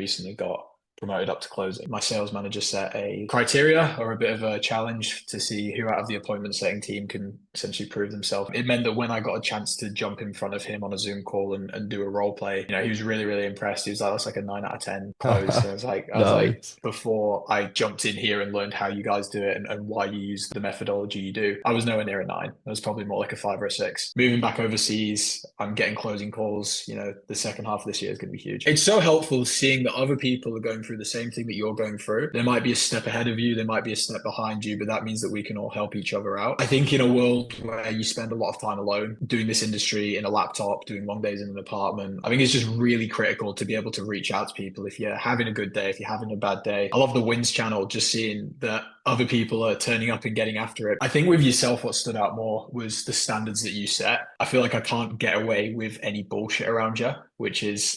recently got promoted up to closing. My sales manager set a criteria or a bit of a challenge to see who out of the appointment setting team can essentially prove themselves. It meant that when I got a chance to jump in front of him on a Zoom call and do a role play, he was really, really impressed. He was like, that's like a 9 out of 10 close. And I was like, Nice. before I jumped in here and learned how you guys do it and why you use the methodology you do, I was nowhere near a 9. I was probably more like a 5 or a 6. Moving back overseas, I'm getting closing calls. The second half of this year is going to be huge. It's so helpful seeing that other people are going through the same thing that you're going through. They might be a step ahead of you, they might be a step behind you, but that means that we can all help each other out. I think in a world where you spend a lot of time alone doing this industry in a laptop, doing long days in an apartment, I think it's just really critical to be able to reach out to people if you're having a good day, if you're having a bad day. I love the wins channel, just seeing that other people are turning up and getting after it. I think with yourself, what stood out more was the standards that you set. I feel like I can't get away with any bullshit around you, which is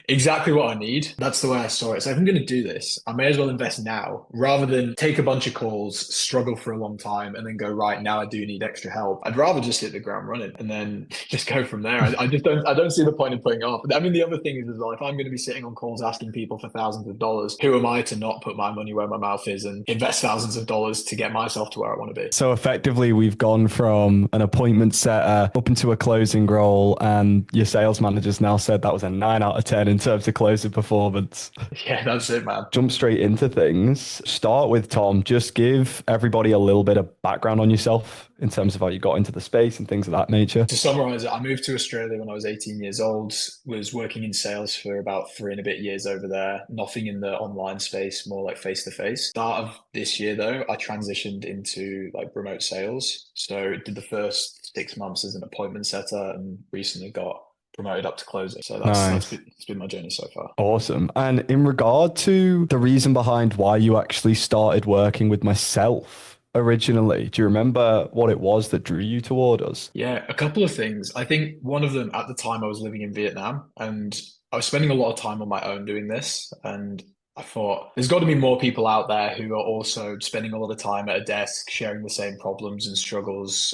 exactly what I need. That's the way I saw it. So if I'm going to do this, I may as well invest now rather than take a bunch of calls, struggle for a long time, and then go, right, now I do need extra help. I'd rather just hit the ground running and then just go from there. I don't see the point in putting off. I mean, the other thing is as well, if I'm going to be sitting on calls asking people for thousands of dollars, who am I to not put my money where my mouth is and invest thousands of dollars to get myself to where I want to be? So effectively, we've gone from an appointment setter up into a closing role, and your sales manager's now said that was a 9 out of 10 in terms of closing performance. Yeah, that's it, man. Jump straight into things. Start with Tom. Just give everybody a little bit of background on yourself in terms of how you got into the space and things of that nature. To summarize it, I moved to Australia when I was 18 years old, was working in sales for about 3 and a bit years over there. Nothing in the online space, more like face to face. Start of this year though, I transitioned into like remote sales. So did the first 6 months as an appointment setter and recently got promoted up to closing. So Nice. it's been my journey so far. Awesome. And in regard to the reason behind why you actually started working with myself originally, do you remember what it was that drew you toward us? Yeah, a couple of things. I think one of them at the time I was living in Vietnam and I was spending a lot of time on my own doing this. And I thought there's got to be more people out there who are also spending a lot of time at a desk sharing the same problems and struggles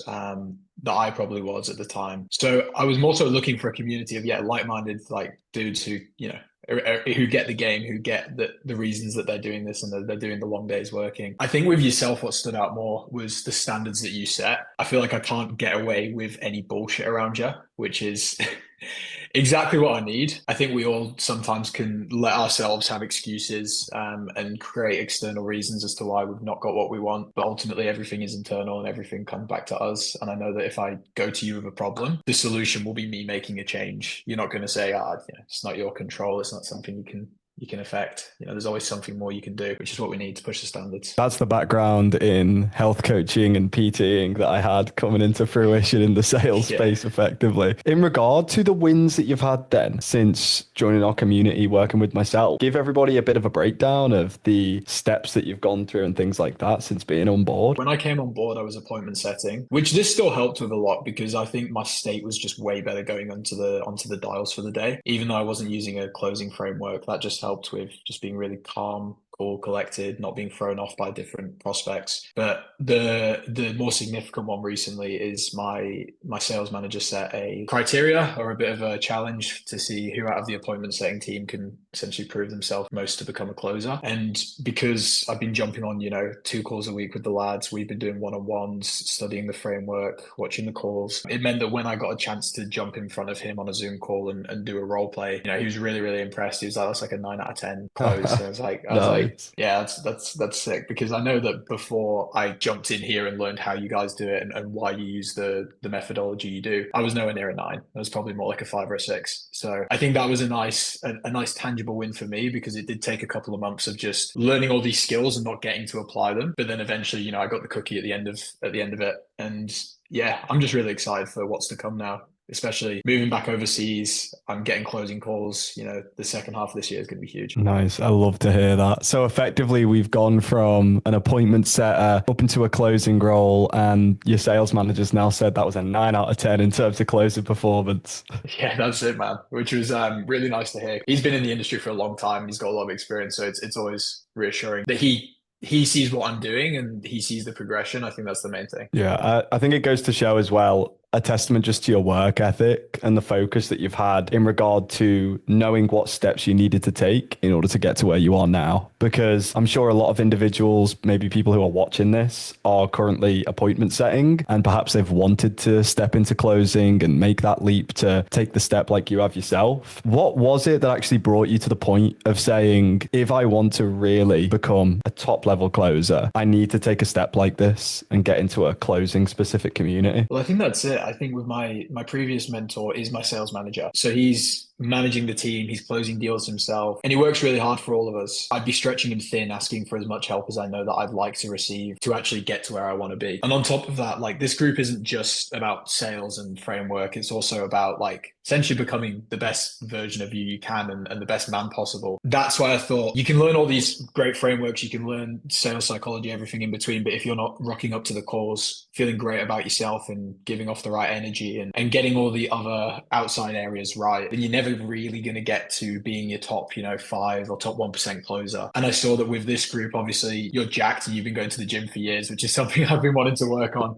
that I probably was at the time. So I was more so looking for a community of, yeah, like-minded like dudes who get the game, who get the reasons that they're doing this and that they're doing the long days working. I think with yourself, what stood out more was the standards that you set. I feel like I can't get away with any bullshit around you, which is exactly what I need. I think we all sometimes can let ourselves have excuses and create external reasons as to why we've not got what we want. But ultimately, everything is internal and everything comes back to us. And I know that if I go to you with a problem, the solution will be me making a change. You're not going to say, it's not your control. It's not something you can affect. There's always something more you can do, which is what we need to push the standards. That's the background in health coaching and PTing that I had coming into fruition in the sales Yeah. space effectively. In regard to the wins that you've had then since joining our community, working with myself, give everybody a bit of a breakdown of the steps that you've gone through and things like that since being on board. When I came on board, I was appointment setting, which this still helped with a lot because I think my state was just way better going onto the dials for the day. Even though I wasn't using a closing framework, that just helped with just being really calm, cool, collected, not being thrown off by different prospects. But the more significant one recently is my sales manager set a criteria or a bit of a challenge to see who out of the appointment setting team can essentially prove themselves most to become a closer. And because I've been jumping on, 2 calls a week with the lads, we've been doing one-on-ones, studying the framework, watching the calls. It meant that when I got a chance to jump in front of him on a Zoom call and do a role play, he was really, really impressed. He was like, that's like a 9 out of 10 close. So I was like, yeah, that's sick because I know that before I jumped in here and learned how you guys do it and why you use the methodology you do, I was nowhere near a 9. I was probably more like a 5 or a 6. So I think that was a nice tangible win for me because it did take a couple of months of just learning all these skills and not getting to apply them. But then eventually, I got the cookie at the end of it. And yeah, I'm just really excited for what's to come now. Especially moving back overseas, I'm getting closing calls. The second half of this year is going to be huge. Nice. I love to hear that. So effectively, we've gone from an appointment setter up into a closing role, and your sales manager's now said that was a 9 out of 10 in terms of closing performance. Yeah, that's it, man. Which was really nice to hear. He's been in the industry for a long time. He's got a lot of experience, so it's always reassuring that he sees what I'm doing and he sees the progression. I think that's the main thing. Yeah, I think it goes to show as well, a testament just to your work ethic and the focus that you've had in regard to knowing what steps you needed to take in order to get to where you are now. Because I'm sure a lot of individuals, maybe people who are watching this, are currently appointment setting and perhaps they've wanted to step into closing and make that leap to take the step like you have yourself. What was it that actually brought you to the point of saying, if I want to really become a top level closer, I need to take a step like this and get into a closing specific community? Well, I think that's it. I think with my previous mentor is my sales manager. So he's managing the team, he's closing deals himself, and he works really hard for all of us. I'd be stretching him thin, asking for as much help as I know that I'd like to receive to actually get to where I want to be. And on top of that, like this group isn't just about sales and framework, it's also about like essentially becoming the best version of you can and the best man possible. That's why I thought you can learn all these great frameworks, you can learn sales psychology, everything in between, but if you're not rocking up to the calls, feeling great about yourself and giving off the right energy and getting all the other outside areas right, then you're never really going to get to being your top, 5 or top 1% closer. And I saw that with this group, obviously you're jacked and you've been going to the gym for years, which is something I've been wanting to work on.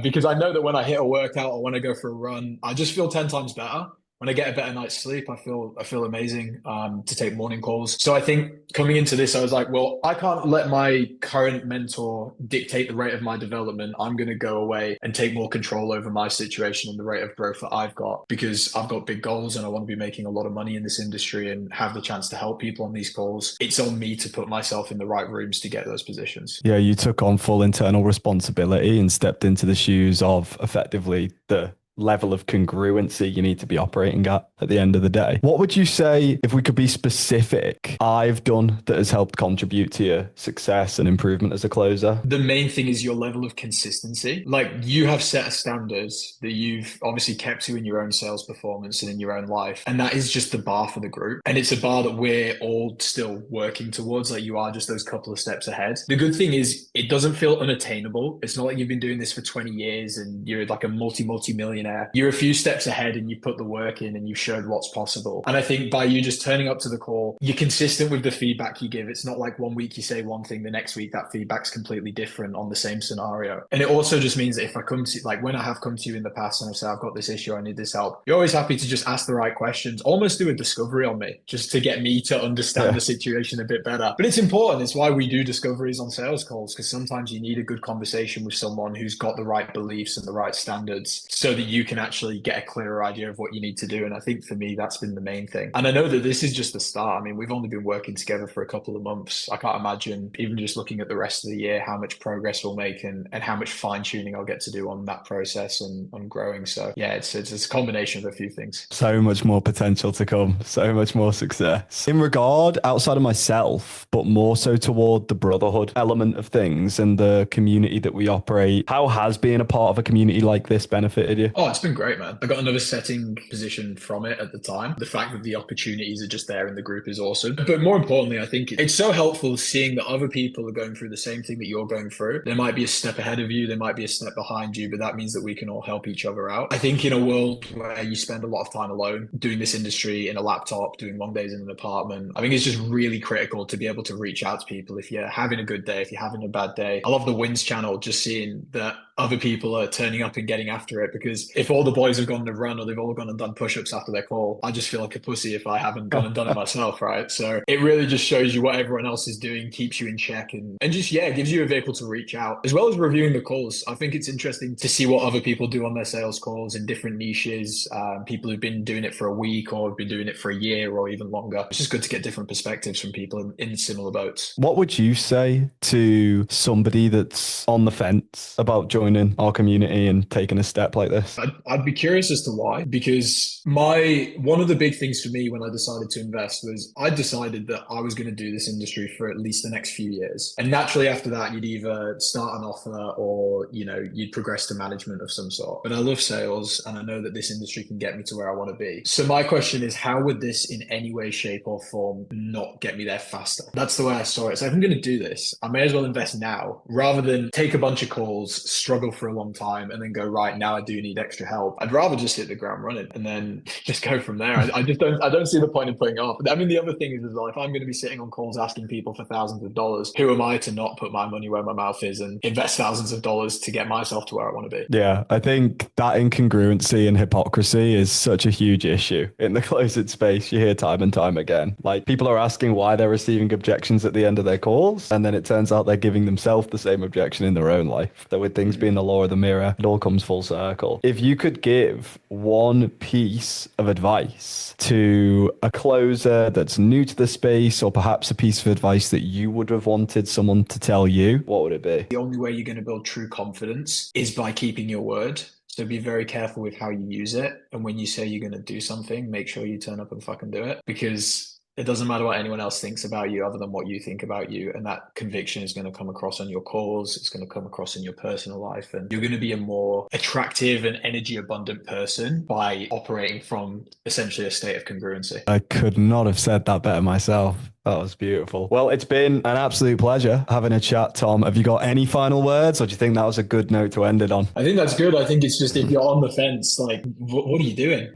Because I know that when I hit a workout or when I go for a run, I just feel 10 times better. When I get a better night's sleep, I feel amazing to take morning calls. So I think coming into this, I was like, well, I can't let my current mentor dictate the rate of my development. I'm going to go away and take more control over my situation and the rate of growth that I've got, because I've got big goals and I want to be making a lot of money in this industry and have the chance to help people on these calls. It's on me to put myself in the right rooms to get those positions. Yeah, you took on full internal responsibility and stepped into the shoes of effectively the level of congruency you need to be operating at the end of the day. What would you say, if we could be specific, I've done that has helped contribute to your success and improvement as a closer? The main thing is your level of consistency. Like you have set a standards that you've obviously kept to in your own sales performance and in your own life. And that is just the bar for the group. And it's a bar that we're all still working towards. Like you are just those couple of steps ahead. The good thing is it doesn't feel unattainable. It's not like you've been doing this for 20 years and you're like a multi-millionaire. You're a few steps ahead and you put the work in and you've showed what's possible. And I think by you just turning up to the call, you're consistent with the feedback you give. It's not like one week you say one thing, the next week that feedback's completely different on the same scenario. And it also just means that if I come to, like when I have come to you in the past and I've said, I've got this issue, I need this help, you're always happy to just ask the right questions, almost do a discovery on me, just to get me to understand the situation a bit better. But it's important. It's why we do discoveries on sales calls, because sometimes you need a good conversation with someone who's got the right beliefs and the right standards so that you can actually get a clearer idea of what you need to do. And I think for me, that's been the main thing. And I know that this is just the start. I mean, we've only been working together for a couple of months. I can't imagine, even just looking at the rest of the year, how much progress we'll make and how much fine tuning I'll get to do on that process and on growing. So yeah, it's a combination of a few things. So much more potential to come, so much more success. In regard, outside of myself, but more so toward the brotherhood element of things and the community that we operate, how has being a part of a community like this benefited you? Oh, it's been great, man. I got another setting position from it at the time. The fact that the opportunities are just there in the group is awesome. But more importantly, I think it's so helpful seeing that other people are going through the same thing that you're going through. They might be a step ahead of you, they might be a step behind you, but that means that we can all help each other out. I think in a world where you spend a lot of time alone doing this industry in a laptop, doing long days in an apartment, I think it's just really critical to be able to reach out to people if you're having a good day, if you're having a bad day. I love the Wins channel, just seeing that other people are turning up and getting after it, because if all the boys have gone to run or they've all gone and done push-ups after their call, I just feel like a pussy if I haven't gone and done it myself, right? So it really just shows you what everyone else is doing, keeps you in check, and just, yeah, gives you a vehicle to reach out, as well as reviewing the calls. I think it's interesting to see what other people do on their sales calls in different niches, people who've been doing it for a week or have been doing it for a year or even longer. It's just good to get different perspectives from people in similar boats. What would you say to somebody that's on the fence about joining our community and taking a step like this? I'd be curious as to why, because one of the big things for me when I decided to invest was I decided that I was going to do this industry for at least the next few years. And naturally after that, you'd either start an offer or, you'd progress to management of some sort. But I love sales and I know that this industry can get me to where I want to be. So my question is, how would this in any way, shape or form not get me there faster? That's the way I saw it. So if I'm going to do this, I may as well invest now rather than take a bunch of calls, struggle for a long time and then go, right, now I do need extra help. I'd rather just hit the ground running and then just go from there. I don't see the point in putting off. I mean, the other thing is as well, if I'm going to be sitting on calls asking people for thousands of dollars, who am I to not put my money where my mouth is and invest thousands of dollars to get myself to where I want to be? Yeah, I think that incongruency and hypocrisy is such a huge issue in the closed space. You hear time and time again. Like people are asking why they're receiving objections at the end of their calls, and then it turns out they're giving themselves the same objection in their own life. So with things being the law of the mirror, it all comes full circle. If you could give one piece of advice to a closer that's new to the space, or perhaps a piece of advice that you would have wanted someone to tell you, what would it be? The only way you're going to build true confidence is by keeping your word. So be very careful with how you use it. And when you say you're going to do something, make sure you turn up and fucking do it, because it doesn't matter what anyone else thinks about you other than what you think about you. And that conviction is going to come across on your calls. It's going to come across in your personal life. And you're going to be a more attractive and energy abundant person by operating from essentially a state of congruency. I could not have said that better myself. That was beautiful. Well, it's been an absolute pleasure having a chat, Tom. Have you got any final words, or do you think that was a good note to end it on? I think that's good. I think it's just if you're on the fence, like, what are you doing?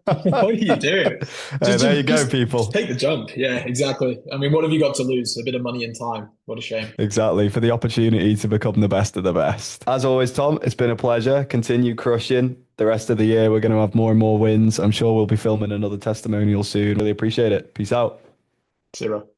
What are you doing? There you go, people. Just take the jump. Yeah, exactly. I mean, what have you got to lose? A bit of money and time. What a shame. Exactly. For the opportunity to become the best of the best. As always, Tom, it's been a pleasure. Continue crushing. The rest of the year, we're going to have more and more wins. I'm sure we'll be filming another testimonial soon. Really appreciate it. Peace out. See you, bro.